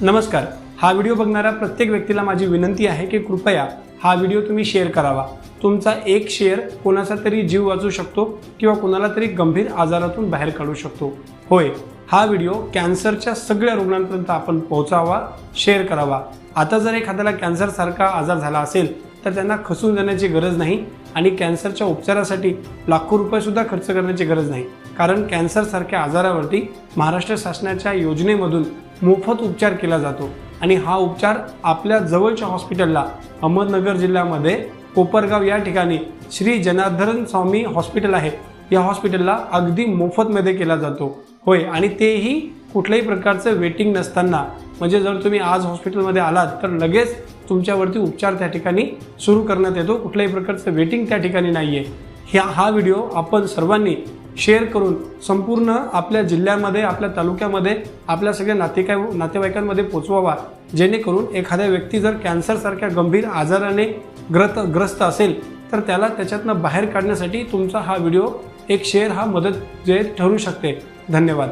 नमस्कार। हा व्हिडिओ बघणाऱ्या प्रत्येक व्यक्तीला माझी विनंती आहे की कृपया हा व्हिडिओ तुम्ही शेअर करावा। तुमचा एक शेअर कोणाचा तरी जीव वाचू शकतो किंवा कोणाला तरी गंभीर आजारातून बाहेर काढू शकतो। होय, हा व्हिडिओ कॅन्सरच्या सगळ्या रुग्णांपर्यंत आपण पोहोचावा, शेअर करावा। आता जर एखाद्याला कॅन्सर सारखा आजार झाला असेल तर त्यांना खचून जाण्याची गरज नाही आणि कॅन्सरच्या उपचारासाठी लाखो रुपये सुद्धा खर्च करण्याची गरज नाही, कारण कॅन्सर सारख्या आजारावरती महाराष्ट्र शासनाच्या योजनेमधून मोफत उपचार केला जातो आणि हा उपचार आपल्या जवळच्या हॉस्पिटलला अहमदनगर जिल्ह्यामध्ये कोपरगाव या ठिकाणी श्री जनार्दन स्वामी हॉस्पिटल आहे, या हॉस्पिटलला अगदी मोफतमध्ये केला जातो। होय, आणि तेही कुठल्याही प्रकारचं वेटिंग नसताना। म्हणजे जर तुम्ही आज हॉस्पिटलमध्ये आलात तर लगेच तुमच्यावरती उपचार त्या ठिकाणी सुरू करण्यात येतो, कुठल्याही प्रकारचं वेटिंग त्या ठिकाणी नाहीये। हा व्हिडिओ आपण सर्वांनी शेअर करून संपूर्ण आपल्या जिल्ह्यामध्ये, आपल्या तालुक्यामध्ये, आपल्या सगळ्या नातेवाईकांमध्ये पोहोचवावा, जेणेकरून एखाद्या व्यक्ती जर कॅन्सर सारख्या गंभीर आजाराने ग्रस्त असेल तर त्याला त्याच्यातनं बाहेर काढण्यासाठी तुमचा हा व्हिडिओ एक शेअर हा मदत ठरू शकते। धन्यवाद।